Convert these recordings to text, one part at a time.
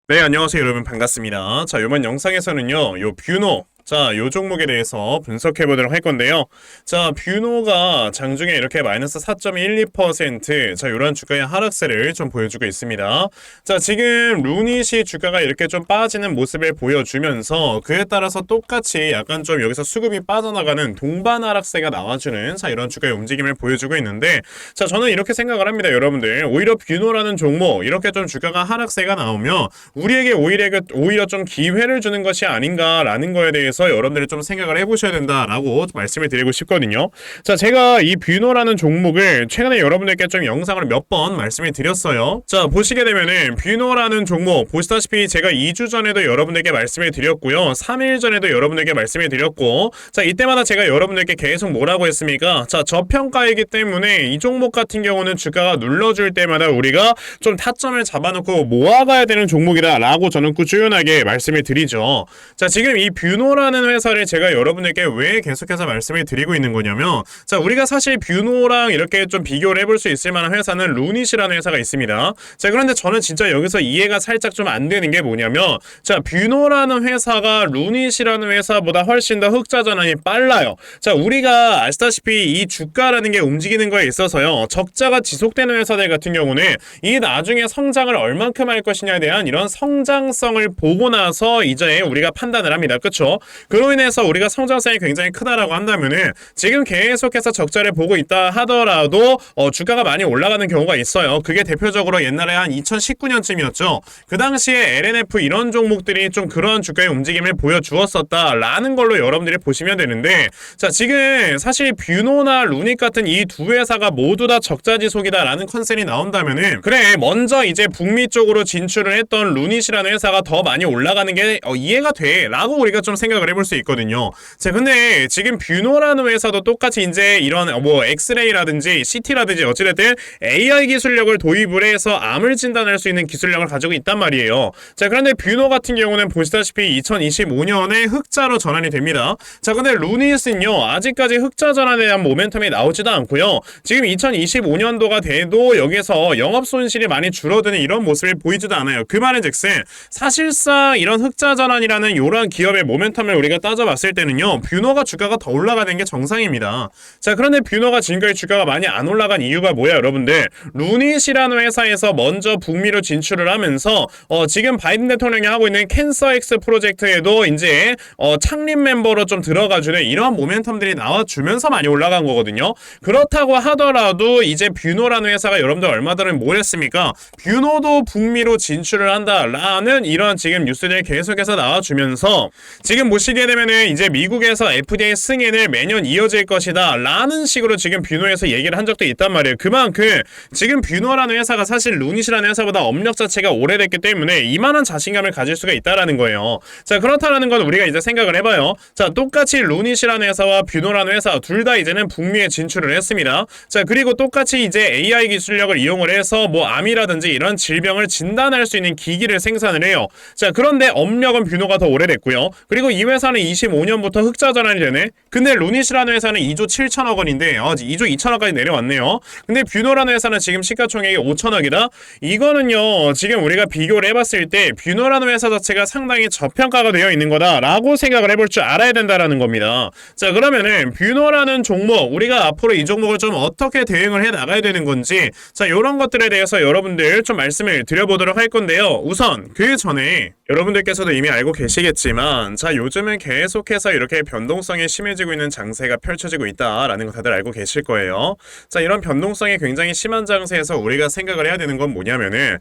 네, 안녕하세요, 여러분. 반갑습니다. 자, 이번 영상에서는요, 요 뷰노. 자, 요 종목에 대해서 분석해 보도록 할 건데요. 자, 뷰노가 장중에 이렇게 마이너스 4.12%, 자, 요런 주가의 하락세를 좀 보여주고 있습니다. 자, 지금 루닛이 주가가 이렇게 좀 빠지는 모습을 보여주면서 그에 따라서 똑같이 약간 좀 여기서 수급이 빠져나가는 동반 하락세가 나와주는 자, 이런 주가의 움직임을 보여주고 있는데, 자, 저는 이렇게 생각을 합니다, 여러분들. 오히려 뷰노라는 종목, 이렇게 좀 주가가 하락세가 나오면 우리에게 오히려 좀 기회를 주는 것이 아닌가라는 거에 대해서 여러분들이 좀 생각을 해보셔야 된다라고 말씀을 드리고 싶거든요. 자, 제가 이 뷰노라는 종목을 최근에 여러분들께 좀 영상을 몇 번 말씀을 드렸어요. 자, 보시게 되면은 뷰노라는 종목 보시다시피 제가 2주 전에도 여러분들께 말씀을 드렸고요. 3일 전에도 여러분들께 말씀을 드렸고, 자, 이때마다 제가 여러분들께 계속 뭐라고 했습니까? 자, 저평가이기 때문에 이 종목 같은 경우는 주가가 눌러줄 때마다 우리가 좀 타점을 잡아놓고 모아가야 되는 종목이다 라고 저는 꾸준하게 말씀을 드리죠. 자, 지금 이 뷰노라는 회사를 제가 여러분들께 왜 계속해서 말씀을 드리고 있는 거냐면, 자, 우리가 사실 뷰노랑 이렇게 좀 비교를 해볼 수 있을 만한 회사는 루닛이라는 회사가 있습니다. 자, 그런데 저는 진짜 여기서 이해가 살짝 좀 안 되는 게 뭐냐면, 자, 뷰노라는 회사가 루닛이라는 회사보다 훨씬 더 흑자 전환이 빨라요. 자, 우리가 아시다시피 이 주가라는 게 움직이는 거에 있어서요, 적자가 지속되는 회사들 같은 경우는 이 나중에 성장을 얼만큼 할 것이냐에 대한 이런 성장성을 보고 나서 이제 우리가 판단을 합니다. 그렇죠? 그로 인해서 우리가 성장성이 굉장히 크다라고 한다면은 지금 계속해서 적자를 보고 있다 하더라도 주가가 많이 올라가는 경우가 있어요. 그게 대표적으로 옛날에 한 2019년쯤이었죠. 그 당시에 LNF 이런 종목들이 좀 그런 주가의 움직임을 보여주었었다라는 걸로 여러분들이 보시면 되는데, 자, 지금 사실 뷰노나 루닛 같은 이 두 회사가 모두 다 적자 지속이다라는 컨셉이 나온다면은, 그래, 먼저 이제 북미 쪽으로 진출을 했던 루닛이라는 회사가 더 많이 올라가는 게 이해가 돼 라고 우리가 좀 생각을 해볼 수 있거든요. 자, 근데 지금 뷰노라는 회사도 똑같이 이제 이런 뭐 엑스레이라든지 CT라든지 어찌됐든 AI 기술력을 도입을 해서 암을 진단할 수 있는 기술력을 가지고 있단 말이에요. 자, 그런데 뷰노 같은 경우는 보시다시피 2025년에 흑자로 전환이 됩니다. 자, 근데 루닛은요, 아직까지 흑자 전환에 대한 모멘텀이 나오지도 않고요. 지금 2025년도가 돼도 여기서 영업 손실이 많이 줄어드는 이런 모습을 보이지도 않아요. 그 말은즉슨 사실상 이런 흑자 전환이라는 이런 기업의 모멘텀을 우리가 따져봤을 때는요, 뷰노가 주가가 더 올라가는 게 정상입니다. 자, 그런데 뷰노가 지금까지 주가가 많이 안 올라간 이유가 뭐야, 여러분들? 루닛이라는 회사에서 먼저 북미로 진출을 하면서 지금 바이든 대통령이 하고 있는 캔서엑스 프로젝트에도 이제 창립 멤버로 좀 들어가주는 이런 모멘텀들이 나와주면서 많이 올라간 거거든요. 그렇다고 하더라도 이제 뷰노라는 회사가 여러분들 얼마 전에 뭘 했습니까? 뷰노도 북미로 진출을 한다라는 이런 지금 뉴스들이 계속해서 나와주면서 지금 보시게 되면은 이제 미국에서 FDA 승인을 매년 이어질 것이다 라는 식으로 지금 뷰노에서 얘기를 한 적도 있단 말이에요. 그만큼 지금 뷰노라는 회사가 사실 루닛이라는 회사보다 업력 자체가 오래됐기 때문에 이만한 자신감을 가질 수가 있다라는 거예요. 자, 그렇다라는 건 우리가 이제 생각을 해봐요. 자, 똑같이 루닛이라는 회사와 뷰노라는 회사 둘 다 이제는 북미에 진출을 했습니다. 자, 그리고 똑같이 이제 AI 기술력을 이용을 해서 뭐 암이라든지 이런 질병을 진단할 수 있는 기기를 생산을 해요. 자, 그런데 업력은 뷰노가 더 오래됐고요. 그리고 이 회사는 25년부터 흑자 전환이 되네. 근데 루닛이라는 회사는 2조 7천억 원인데 2조 2천억까지 내려왔네요. 근데 뷰노라는 회사는 지금 시가총액이 5천억이다. 이거는요, 지금 우리가 비교를 해봤을 때 뷰노라는 회사 자체가 상당히 저평가가 되어 있는 거다라고 생각을 해볼 줄 알아야 된다라는 겁니다. 자, 그러면은 뷰노라는 종목, 우리가 앞으로 이 종목을 좀 어떻게 대응을 해 나가야 되는 건지, 자, 이런 것들에 대해서 여러분들 좀 말씀을 드려보도록 할 건데요. 우선 그 전에 여러분들께서도 이미 알고 계시겠지만, 자, 요즘은 계속해서 이렇게 변동성이 심해지고 있는 장세가 펼쳐지고 있다라는 거 다들 알고 계실 거예요. 자, 이런 변동성이 굉장히 심한 장세에서 우리가 생각을 해야 되는 건 뭐냐면은,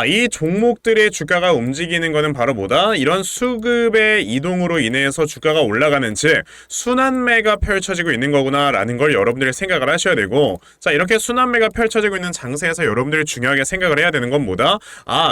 이 종목들의 주가가 움직이는 거는 바로 뭐다? 이런 수급의 이동으로 인해서 주가가 올라가는, 즉 순환매가 펼쳐지고 있는 거구나라는 걸 여러분들이 생각을 하셔야 되고, 자, 이렇게 순환매가 펼쳐지고 있는 장세에서 여러분들이 중요하게 생각을 해야 되는 건 뭐다?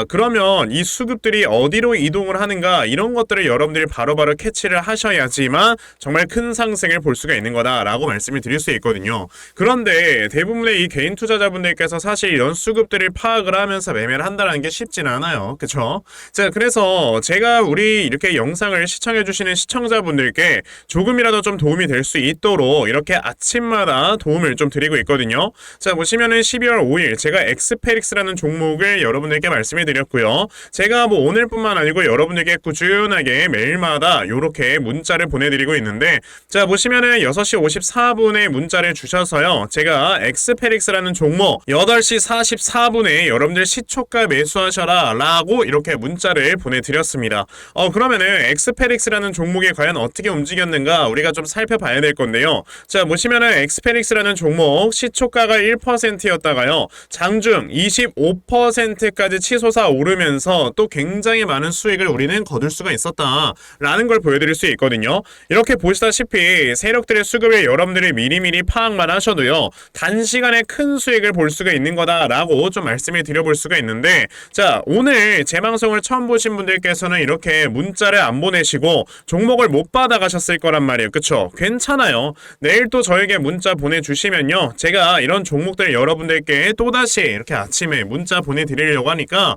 그러면 이 수급들이 어디로 이동을 하는가 이런 것들을 여러분들이 바로바로 캐치를 하셔야지만 정말 큰 상승을 볼 수가 있는 거다라고 말씀을 드릴 수 있거든요. 그런데 대부분의 이 개인 투자자분들께서 사실 이런 수급들을 파악을 하면서 매매를 한다는 게 쉽지는 않아요. 그쵸? 자, 그래서 제가 우리 이렇게 영상을 시청해주시는 시청자분들께 조금이라도 좀 도움이 될 수 있도록 이렇게 아침마다 도움을 좀 드리고 있거든요. 자, 보시면은 12월 5일 제가 엑스페릭스라는 종목을 여러분들께 말씀을 드렸고요. 제가 뭐 오늘뿐만 아니고 여러분들께 꾸준하게 매일마다 이렇게 문자를 보내드리고 있는데, 자, 보시면은 6시 54분에 문자를 주셔서요. 제가 엑스페릭스라는 종목 8시 44분에 여러분들 시초가 매수하셔라 라고 이렇게 문자를 보내드렸습니다. 그러면은 엑스페릭스라는 종목이 과연 어떻게 움직였는가 우리가 좀 살펴봐야 될 건데요. 자, 보시면은 엑스페릭스라는 종목 시초가가 1%였다가요. 장중 25%까지 치솟아 오르면서 또 굉장히 많은 수익을 우리는 거둘 수가 있었다라는 걸 보여드릴 수 있거든요. 이렇게 보시다시피 세력들의 수급을 여러분들이 미리미리 파악만 하셔도요. 단시간에 큰 수익을 볼 수가 있는 거다라고 좀 말씀을 드려볼 수가 있는데, 자, 오늘 제 방송을 처음 보신 분들께서는 이렇게 문자를 안 보내시고 종목을 못 받아가셨을 거란 말이에요. 그쵸? 괜찮아요. 내일 또 저에게 문자 보내주시면요. 제가 이런 종목들 여러분들께 또다시 이렇게 아침에 문자 보내드리려고 하니까,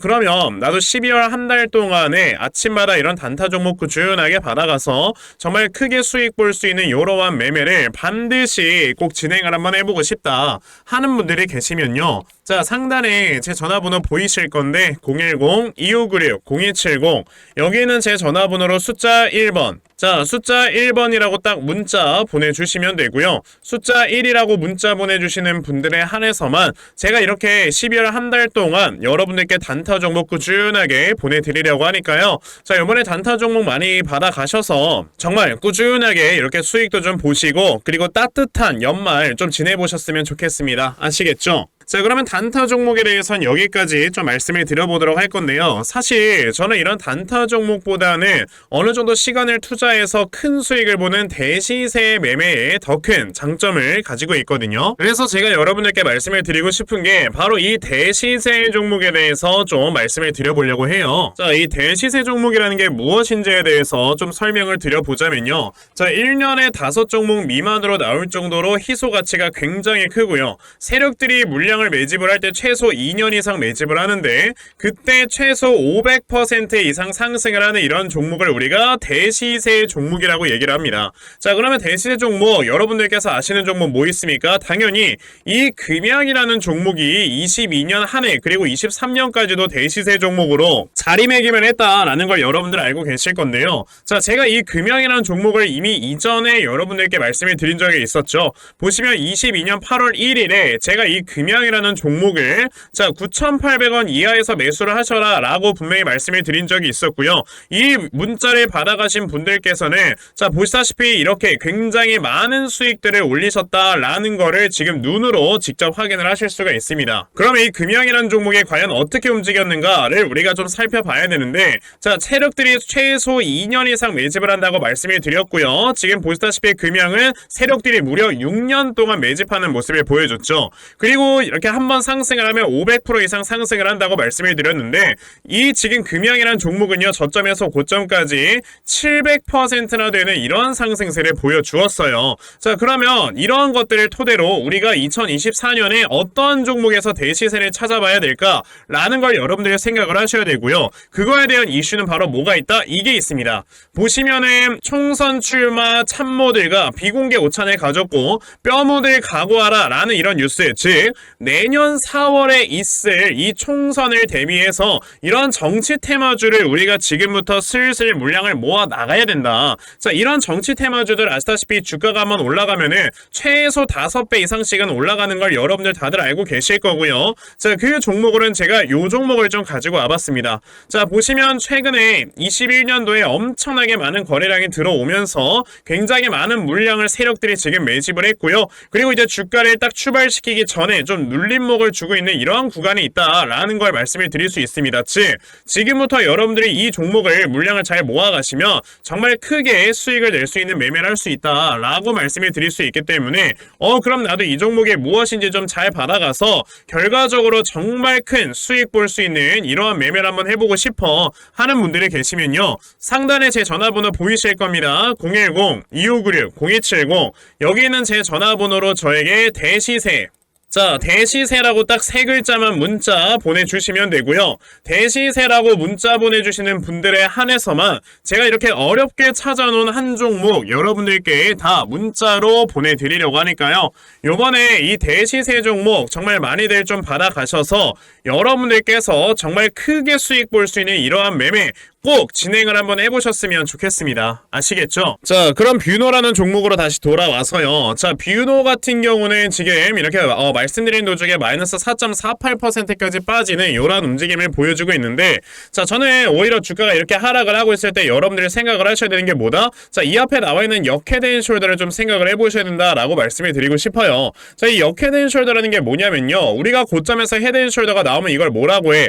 그러면 나도 12월 한 달 동안에 아침마다 이런 단타 종목 꾸준하게 받아가서 정말 크게 수익 볼 수 있는 이러한 매매를 반드시 꼭 진행을 한번 해보고 싶다 하는 분들이 계시면요. 자, 상단에 제 전화번호 보이실 건데 010-2596-0270 여기는 제 전화번호로 숫자 1번, 자, 숫자 1번이라고 딱 문자 보내주시면 되고요. 숫자 1이라고 문자 보내주시는 분들에 한해서만 제가 이렇게 12월 한 달 동안 여러분들께 단타 종목 꾸준하게 보내드리려고 하니까요. 자, 이번에 단타 종목 많이 받아가셔서 정말 꾸준하게 이렇게 수익도 좀 보시고 그리고 따뜻한 연말 좀 지내보셨으면 좋겠습니다. 아시겠죠? 자, 그러면 단타 종목에 대해서는 여기까지 좀 말씀을 드려보도록 할 건데요. 사실 저는 이런 단타 종목보다는 어느 정도 시간을 투자해서 큰 수익을 보는 대시세 매매에 더 큰 장점을 가지고 있거든요. 그래서 제가 여러분들께 말씀을 드리고 싶은 게 바로 이 대시세 종목에 대해서 좀 말씀을 드려보려고 해요. 자, 이 대시세 종목이라는 게 무엇인지에 대해서 좀 설명을 드려보자면요. 자, 1년에 5종목 미만으로 나올 정도로 희소 가치가 굉장히 크고요. 세력들이 물량을 매집을 할 때 최소 2년 이상 매집을 하는데 그때 최소 500% 이상 상승을 하는 이런 종목을 우리가 대시세 종목이라고 얘기를 합니다. 자, 그러면 대시세 종목 여러분들께서 아시는 종목 뭐 있습니까? 당연히 이 금양이라는 종목이 22년 한 해 그리고 23년까지도 대시세 종목으로 자리매김을 했다라는 걸 여러분들 알고 계실 건데요. 자, 제가 이 금양이라는 종목을 이미 이전에 여러분들께 말씀을 드린 적이 있었죠. 보시면 22년 8월 1일에 제가 이 금양이라는 종목을 자 9,800원 이하에서 매수를 하셔라 라고 분명히 말씀을 드린 적이 있었고요. 이 문자를 받아가신 분들께서는 자 보시다시피 이렇게 굉장히 많은 수익들을 올리셨다라는 거를 지금 눈으로 직접 확인을 하실 수가 있습니다. 그러면 이 금양이라는 종목이 과연 어떻게 움직였는가를 우리가 좀 살펴봐야 되는데, 자 세력들이 최소 2년 이상 매집을 한다고 말씀을 드렸고요. 지금 보시다시피 금양은 세력들이 무려 6년 동안 매집하는 모습을 보여줬죠. 그리고 이렇게 한번 상승을 하면 500% 이상 상승을 한다고 말씀을 드렸는데, 이 지금 금양이라는 종목은요 저점에서 고점까지 700%나 되는 이런 상승세를 보여주었어요. 자, 그러면 이러한 것들을 토대로 우리가 2024년에 어떤 종목에서 대시세를 찾아봐야 될까라는 걸 여러분들이 생각을 하셔야 되고요. 그거에 대한 이슈는 바로 뭐가 있다? 이게 있습니다. 보시면은 총선 출마 참모들과 비공개 오찬을 가졌고 뼈묻을 각오하라 라는 이런 뉴스, 즉 내년 4월에 있을 이 총선을 대비해서 이런 정치 테마주를 우리가 지금부터 슬슬 물량을 모아 나가야 된다. 자, 이런 정치 테마주들 아시다시피 주가가 한번 올라가면은 최소 5배 이상씩은 올라가는 걸 여러분들 다들 알고 계실 거고요. 자, 그 종목으로는 제가 요 종목을 좀 가지고 와봤습니다. 자, 보시면 최근에 21년도에 엄청나게 많은 거래량이 들어오면서 굉장히 많은 물량을 세력들이 지금 매집을 했고요. 그리고 이제 주가를 딱 출발시키기 전에 좀 눌림목을 주고 있는 이러한 구간이 있다라는 걸 말씀을 드릴 수 있습니다. 즉 지금부터 여러분들이 이 종목을 물량을 잘 모아가시면 정말 크게 수익을 낼 수 있는 매매를 할 수 있다라고 말씀을 드릴 수 있기 때문에 그럼 나도 이 종목이 무엇인지 좀 잘 받아가서 결과적으로 정말 큰 수익 볼 수 있는 이러한 매매를 한번 해보고 싶어 하는 분들이 계시면요, 상단에 제 전화번호 보이실 겁니다. 010-2596-0270. 여기는 제 전화번호로 저에게 대시세, 자, 대시세라고 딱 세 글자만 문자 보내주시면 되고요. 대시세라고 문자 보내주시는 분들에 한해서만 제가 이렇게 어렵게 찾아놓은 한 종목 여러분들께 다 문자로 보내드리려고 하니까요. 요번에 이 대시세 종목 정말 많이들 좀 받아가셔서 여러분들께서 정말 크게 수익 볼 수 있는 이러한 매매 꼭 진행을 한번 해보셨으면 좋겠습니다. 아시겠죠? 자, 그럼 뷰노라는 종목으로 다시 돌아와서요. 자, 뷰노 같은 경우는 지금 이렇게 말씀드린 도중에 마이너스 4.48%까지 빠지는 이런 움직임을 보여주고 있는데, 자, 저는 오히려 주가가 이렇게 하락을 하고 있을 때 여러분들이 생각을 하셔야 되는 게 뭐다? 자, 이 앞에 나와 있는 역헤드앤숄더를 좀 생각을 해보셔야 된다라고 말씀을 드리고 싶어요. 자, 이 역헤드앤숄더라는 게 뭐냐면요, 우리가 고점에서 헤드앤숄더가 나오면 이걸 뭐라고 해?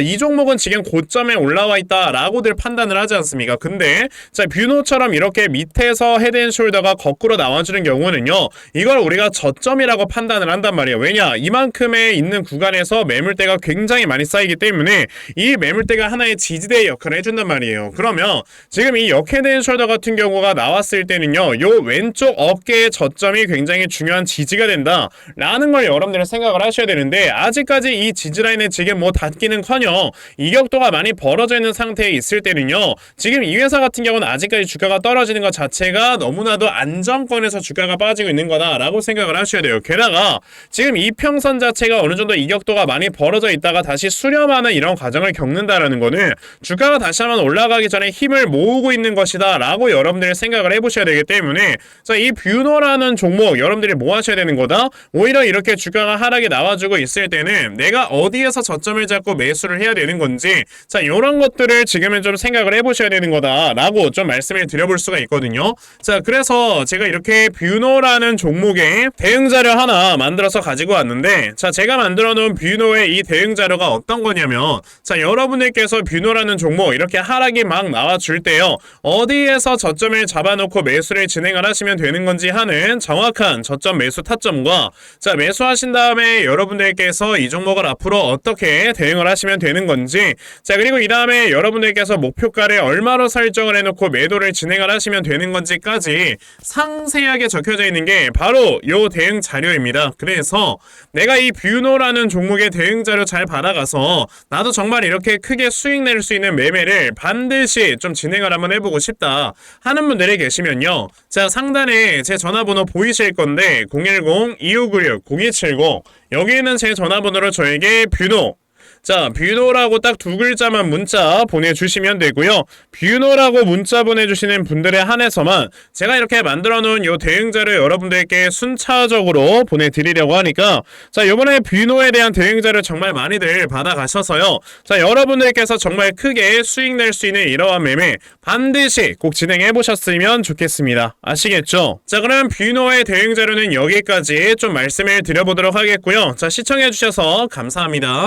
이 종목은 지금 고점에 올라와 있다라고들 판단을 하지 않습니까? 근데 자, 뷰노처럼 이렇게 밑에서 헤드앤숄더가 거꾸로 나와주는 경우는요, 이걸 우리가 저점이라고 판단을 한단 말이에요. 왜냐? 이만큼의 있는 구간에서 매물대가 굉장히 많이 쌓이기 때문에 이 매물대가 하나의 지지대의 역할을 해준단 말이에요. 그러면 지금 이 역헤드앤숄더 같은 경우가 나왔을 때는요, 요 왼쪽 어깨의 저점이 굉장히 중요한 지지가 된다 라는 걸 여러분들은 생각을 하셔야 되는데, 아직까지 이 지지라인에 지금 뭐 닿기는커녕 이격도가 많이 벌어져 있는 상태에 있을 때는요, 지금 이 회사 같은 경우는 아직까지 주가가 떨어지는 것 자체가 너무나도 안정권에서 주가가 빠지고 있는 거다라고 생각을 하셔야 돼요. 게다가 지금 이평선 자체가 어느 정도 이격도가 많이 벌어져 있다가 다시 수렴하는 이런 과정을 겪는다라는 거는 주가가 다시 한번 올라가기 전에 힘을 모으고 있는 것이다 라고 여러분들이 생각을 해보셔야 되기 때문에, 자, 이 뷰노라는 종목 여러분들이 뭐 하셔야 되는 거다? 오히려 이렇게 주가가 하락이 나와주고 있을 때는 내가 어디에서 저점을 잡고 매수를 해야 되는 건지, 자, 이런 것들을 지금은 좀 생각을 해보셔야 되는 거다 라고 좀 말씀을 드려볼 수가 있거든요. 자, 그래서 제가 이렇게 뷰노라는 종목의 대응 자료 하나 만들어서 가지고 왔는데, 자, 제가 만들어 놓은 뷰노의 이 대응 자료가 어떤 거냐면, 자, 여러분들께서 뷰노라는 종목 이렇게 하락이 막 나와줄 때요, 어디에서 저점을 잡아놓고 매수를 진행을 하시면 되는 건지 하는 정확한 저점 매수 타점과, 자, 매수하신 다음에 여러분들께서 이 종목을 앞으로 어떻게 대응을 하시면 되는 건지, 자, 그리고 이 다음에 여러분들께서 목표가를 얼마로 설정을 해놓고 매도를 진행을 하시면 되는 건지까지 상세하게 적혀져 있는 게 바로 요 대응 자료입니다. 그래서 내가 이 뷰노라는 종목의 대응 자료 잘 받아가서 나도 정말 이렇게 크게 수익 낼 수 있는 매매를 반드시 좀 진행을 한번 해보고 싶다 하는 분들이 계시면요, 자, 상단에 제 전화번호 보이실 건데 010-2596-0270, 여기는 제 전화번호로 저에게 뷰노, 자, 뷰노라고 딱 두 글자만 문자 보내주시면 되고요. 뷰노라고 문자 보내주시는 분들에 한해서만 제가 이렇게 만들어 놓은 요 대응자를 여러분들께 순차적으로 보내드리려고 하니까, 자, 요번에 뷰노에 대한 대응자를 정말 많이들 받아가셔서요, 자, 여러분들께서 정말 크게 수익 낼 수 있는 이러한 매매 반드시 꼭 진행해 보셨으면 좋겠습니다. 아시겠죠? 자, 그럼 뷰노의 대응자료는 여기까지 좀 말씀을 드려보도록 하겠고요. 자, 시청해 주셔서 감사합니다.